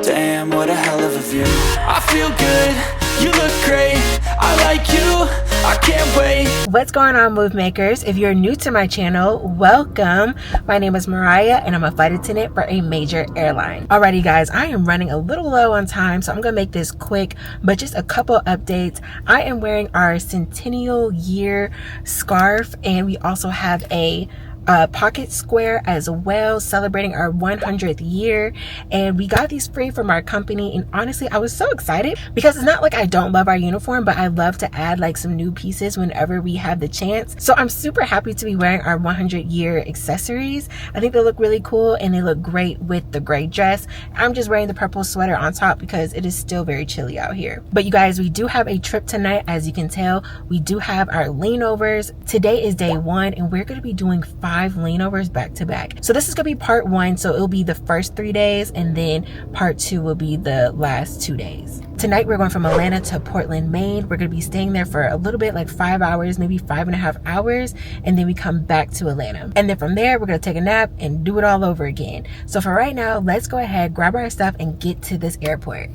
Damn, what a hell of a view. I feel good, you look great, I like you, I can't wait. What's going on, move makers? If you're new to my channel, welcome. My name is Mariah and I'm a flight attendant for a major airline. Alrighty guys, I am running a little low on time, so I'm gonna make this quick, but just a couple updates. I am wearing our centennial year scarf, and we also have a pocket square as well, celebrating our 100th year, and we got these free from our company. And honestly, I was so excited because it's not like I don't love our uniform, but I love to add like some new pieces whenever we have the chance. So I'm super happy to be wearing our 100-year accessories. I think they look really cool and they look great with the gray dress. I'm just wearing the purple sweater on top because it is still very chilly out here. But you guys, we do have a trip tonight. As you can tell, we do have our leanovers. Today is day 1 and we're going to be doing 5 leanovers back to back. So this is gonna be part 1, so it'll be the first 3 days, and then part 2 will be the last 2 days. Tonight we're going from Atlanta to Portland, Maine. We're gonna be staying there for a little bit, like 5 hours, maybe 5.5 hours, and then we come back to Atlanta. And then from there we're gonna take a nap and do it all over again. So for right now, let's go ahead, grab our stuff, and get to this airport.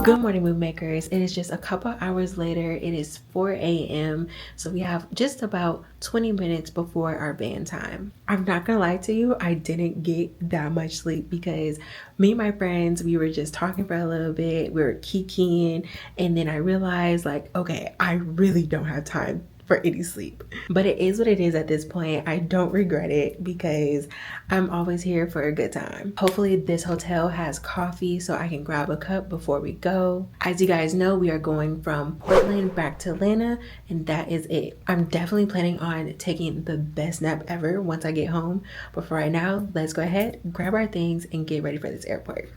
Good morning, move makers. It is just a couple hours later. It is 4 a.m. so we have just about 20 minutes before our band time. I'm not gonna lie to you, I didn't get that much sleep because me and my friends, we were just talking for a little bit, we were kikiing, and then I realized, like, okay, I really don't have time for any sleep. But it is what it is at this point. I don't regret it because I'm always here for a good time. Hopefully this hotel has coffee so I can grab a cup before we go. As you guys know, we are going from Portland back to Atlanta, and that is it. I'm definitely planning on taking the best nap ever once I get home. But for right now, let's go ahead, grab our things, and get ready for this airport.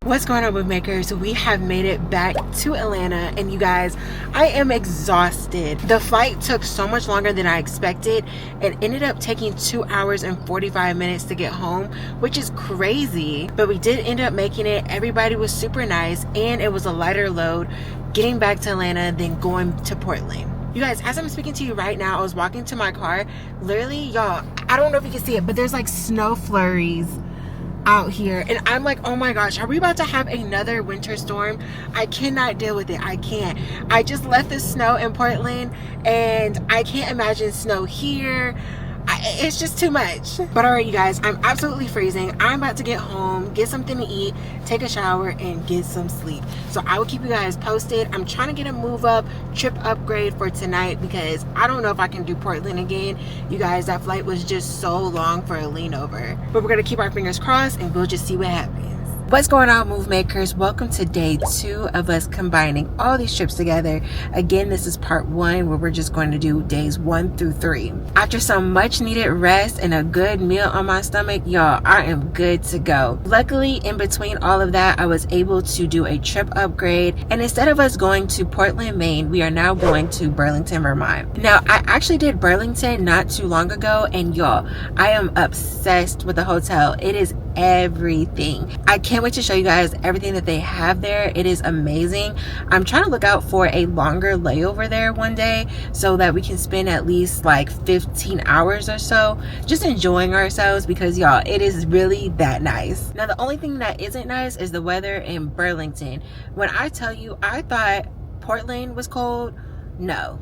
What's going on, move makers? We have made it back to Atlanta, and you guys, I am exhausted. The flight took so much longer than I expected. It ended up taking 2 hours and 45 minutes to get home, which is crazy, but we did end up making it. Everybody was super nice, and it was a lighter load getting back to Atlanta than going to Portland. You guys, as I'm speaking to you right now, I was walking to my car. Literally, y'all, I don't know if you can see it, but there's like snow flurries out here, and I'm like, oh my gosh, are we about to have another winter storm? I cannot deal with it. I can't. I just left the snow in Portland, and I can't imagine snow here. It's just too much. But all right, you guys, I'm absolutely freezing. I'm about to get home, get something to eat, take a shower, and get some sleep. So I will keep you guys posted. I'm trying to get a move up trip upgrade for tonight because I don't know if I can do Portland again. You guys, that flight was just so long for a leanover. But we're gonna keep our fingers crossed and we'll just see what happens. What's going on, move makers? Welcome to day 2 of us combining all these trips together. Again, this is part 1 where we're just going to do days 1 through 3. After some much needed rest and a good meal on my stomach, y'all, I am good to go. Luckily, in between all of that, I was able to do a trip upgrade, and instead of us going to Portland, Maine, we are now going to Burlington, Vermont. Now, I actually did Burlington not too long ago, and y'all, I am obsessed with the hotel. It is everything. I can't wait to show you guys everything that they have there. It is amazing. I'm trying to look out for a longer layover there one day so that we can spend at least like 15 hours or so just enjoying ourselves, because y'all, it is really that nice. Now, the only thing that isn't nice is the weather in Burlington. When I tell you I thought Portland was cold, no.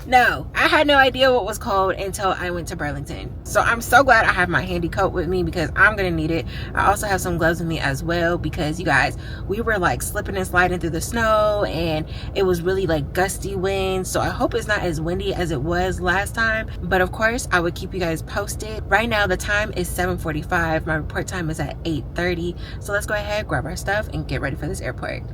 No, I had no idea what was cold until I went to Burlington. So I'm so glad I have my handy coat with me because I'm gonna need it. I also have some gloves with me as well because, you guys, we were like slipping and sliding through the snow, and it was really like gusty winds. So I hope it's not as windy as it was last time, but of course I would keep you guys posted. Right now the time is 7:45. My report time is at 8:30. So let's go ahead, grab our stuff, and get ready for this airport.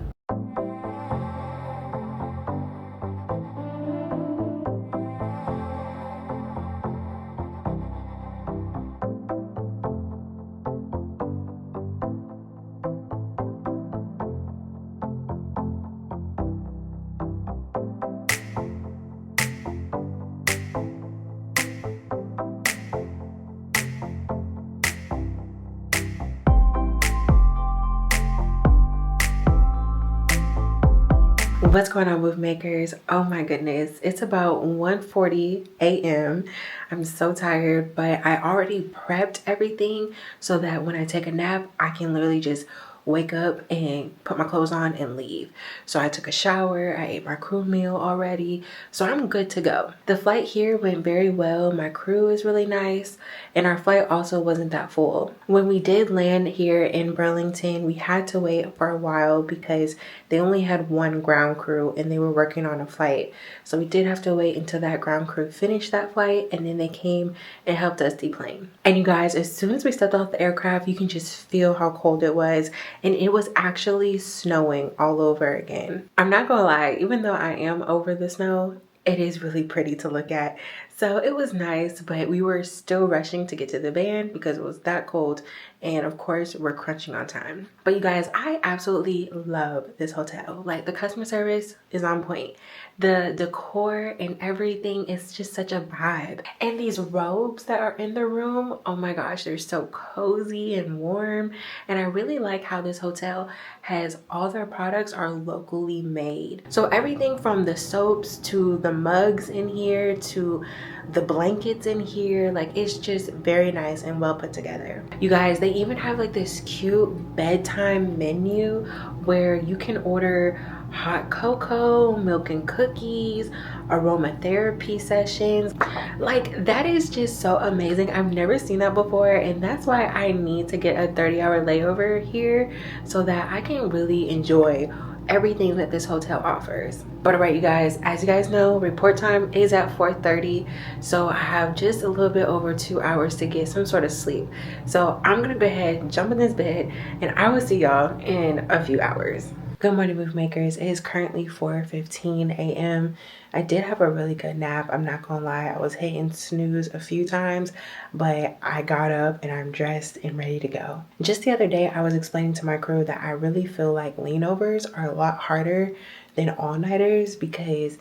What's going on, move makers? Oh my goodness, it's about 1:40 a.m. I'm so tired, but I already prepped everything so that when I take a nap I can literally just wake up and put my clothes on and leave. So I took a shower, I ate my crew meal already, so I'm good to go. The flight here went very well. My crew is really nice, and our flight also wasn't that full. When we did land here in Burlington, we had to wait for a while because they only had one ground crew and they were working on a flight. So we did have to wait until that ground crew finished that flight, and then they came and helped us deplane. And you guys, as soon as we stepped off the aircraft, you can just feel how cold it was. And it was actually snowing all over again. I'm not gonna lie, even though I am over the snow, it is really pretty to look at. So it was nice, but we were still rushing to get to the band because it was that cold. And of course, we're crunching on time. But you guys, I absolutely love this hotel. Like, the customer service is on point. The decor and everything is just such a vibe. And these robes that are in the room, oh my gosh, they're so cozy and warm. And I really like how this hotel has all their products are locally made. So everything from the soaps to the mugs in here to the blankets in here, like, it's just very nice and well put together. You guys, they even have like this cute bedtime menu where you can order hot cocoa, milk and cookies, aromatherapy sessions. Like, that is just so amazing. I've never seen that before, and that's why I need to get a 30-hour layover here so that I can really enjoy everything that this hotel offers. But all right, you guys, as you guys know, report time is at 4:30, so I have just a little bit over 2 hours to get some sort of sleep. So I'm gonna go ahead, jump in this bed, and I will see y'all in a few hours. Good morning, move makers. It is currently 4:15 a.m. I did have a really good nap. I'm not gonna lie, I was hitting snooze a few times, but I got up and I'm dressed and ready to go. Just the other day, I was explaining to my crew that I really feel like leanovers are a lot harder than all-nighters because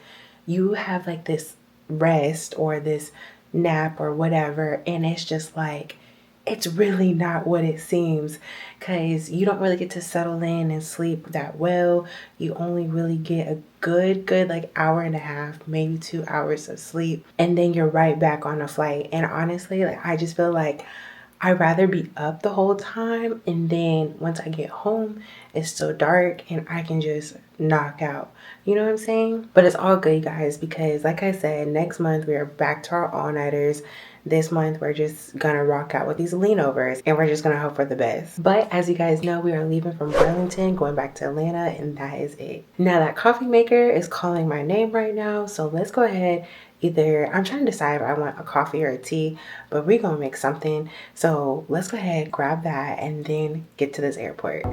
you have like this rest or this nap or whatever, and it's just like, it's really not what it seems, because you don't really get to settle in and sleep that well. You only really get a good like hour and a half, maybe 2 hours of sleep, and then you're right back on a flight. And honestly, like, I just feel like I'd rather be up the whole time, and then once I get home, it's still dark and I can just knock out. You know what I'm saying? But it's all good, guys, because like I said, next month we are back to our all-nighters. This month, we're just gonna rock out with these leanovers, and we're just gonna hope for the best. But as you guys know, we are leaving from Burlington, going back to Atlanta, and that is it. Now that coffee maker is calling my name right now, so let's go ahead. Either, I'm trying to decide if I want a coffee or a tea, but we're gonna make something. So let's go ahead, grab that, and then get to this airport.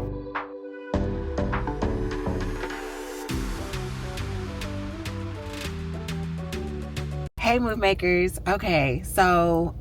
Hey, move makers. Okay, so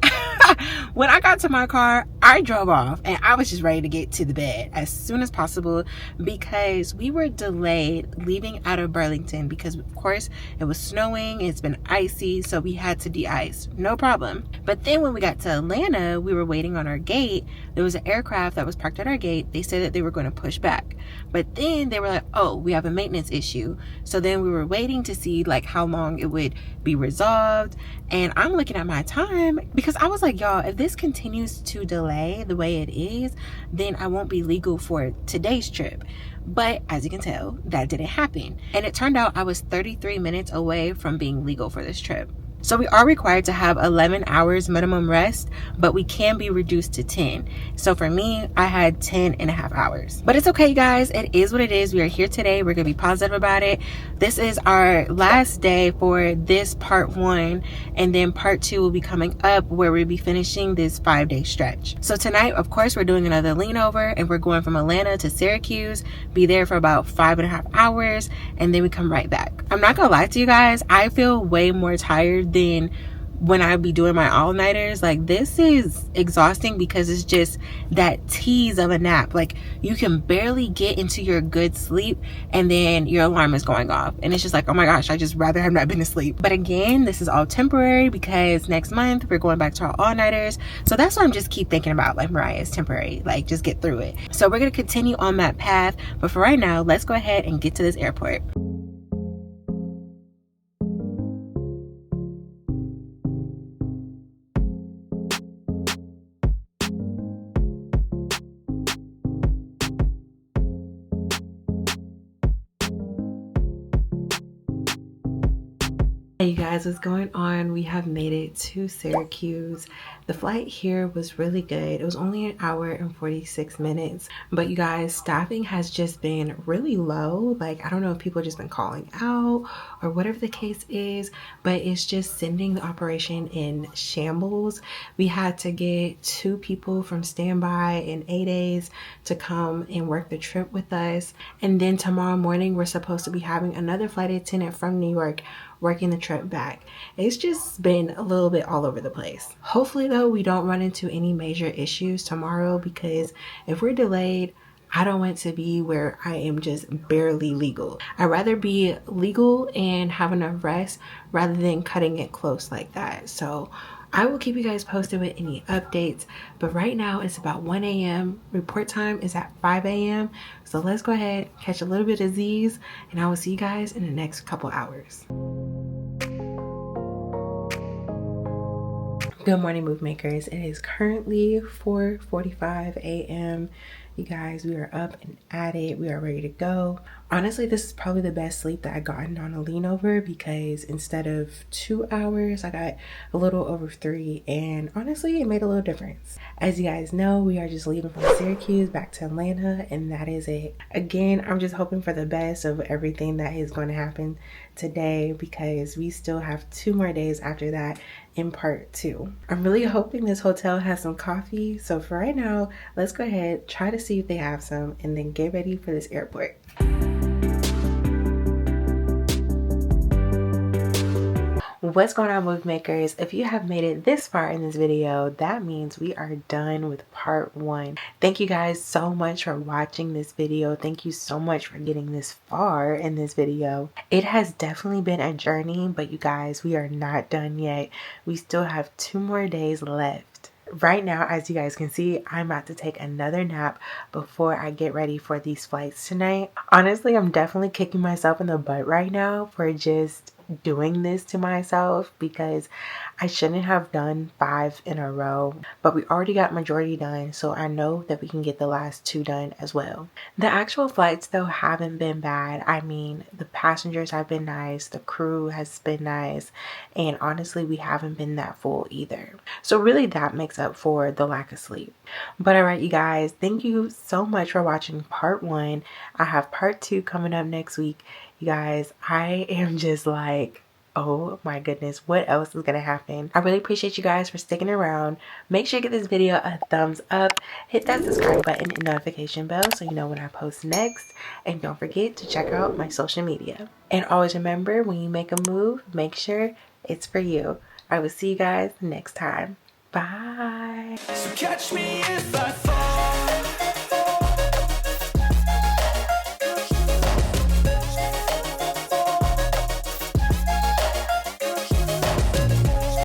when I got to my car, I drove off and I was just ready to get to the bed as soon as possible because we were delayed leaving out of Burlington because, of course, it was snowing, it's been icy, so we had to de-ice, no problem. But then when we got to Atlanta, we were waiting on our gate. There was an aircraft that was parked at our gate. They said that they were going to push back, but then they were like, oh, we have a maintenance issue. So then we were waiting to see like how long it would be resolved, and I'm looking at my time because I was like, y'all, if this continues to delay the way it is, then I won't be legal for today's trip. But as you can tell, that didn't happen, and it turned out I was 33 minutes away from being legal for this trip. So we are required to have 11 hours minimum rest, but we can be reduced to 10. So for me, I had 10 and a half hours. But it's okay, you guys. It is what it is. We are here today. We're going to be positive about it. This is our last day for this part 1. And then part 2 will be coming up where we'll be finishing this 5-day stretch. So tonight, of course, we're doing another lean over and we're going from Atlanta to Syracuse, be there for about 5.5 hours. And then we come right back. I'm not going to lie to you guys. I feel way more tired than when I be doing my all-nighters. Like, this is exhausting because it's just that tease of a nap. Like, you can barely get into your good sleep and then your alarm is going off, and it's just like, oh my gosh, I just rather have not been asleep. But again, this is all temporary because next month we're going back to our all-nighters. So that's what I'm just keep thinking about, like, Moriah, it's temporary, like, just get through it. So we're gonna continue on that path, but for right now, let's go ahead and get to this airport. Hey you guys, what's going on? We have made it to Syracuse. The flight here was really good. It was only an hour and 46 minutes, but you guys, staffing has just been really low. Like, I don't know if people have just been calling out or whatever the case is, but it's just sending the operation in shambles. We had to get 2 people from standby in A days to come and work the trip with us. And then tomorrow morning, we're supposed to be having another flight attendant from New York working the trip back. It's just been a little bit all over the place. Hopefully though, we don't run into any major issues tomorrow, because if we're delayed, I don't want to be where I am just barely legal. I'd rather be legal and have enough rest rather than cutting it close like that. So I will keep you guys posted with any updates, but right now it's about 1 a.m. Report time is at 5 a.m. So let's go ahead, catch a little bit of Z's, and I will see you guys in the next couple hours. Good morning, move makers. It is currently 4:45 a.m. You guys, we are up and at it. We are ready to go. Honestly, this is probably the best sleep that I gotten on a lean over, because instead of 2 hours, I got a little over 3, and honestly, it made a little difference. As you guys know, we are just leaving from Syracuse back to Atlanta, and that is it. Again, I'm just hoping for the best of everything that is going to happen today, because we still have 2 more days after that in part 2. I'm really hoping this hotel has some coffee. So for right now, let's go ahead, try to see if they have some, and then get ready for this airport. What's going on, move makers? If you have made it this far in this video, that means we are done with part 1. Thank you guys so much for watching this video. Thank you so much for getting this far in this video. It has definitely been a journey, but you guys, we are not done yet. We still have 2 more days left. Right now, as you guys can see, I'm about to take another nap before I get ready for these flights tonight. Honestly, I'm definitely kicking myself in the butt right now for just doing this to myself, because I shouldn't have done 5 in a row, but we already got majority done, so I know that we can get the last 2 done as well. The actual flights though haven't been bad. I mean, the passengers have been nice, the crew has been nice, and honestly, we haven't been that full either. So really that makes up for the lack of sleep. But alright, you guys, thank you so much for watching part 1. I have part 2 coming up next week. You guys, I am just like, oh my goodness, what else is gonna happen? I really appreciate you guys for sticking around. Make sure you give this video a thumbs up, hit that subscribe button and notification bell so you know when I post next, and don't forget to check out my social media. And always remember, when you make a move, make sure it's for you. I will see you guys next time. Bye. So catch me if I fall.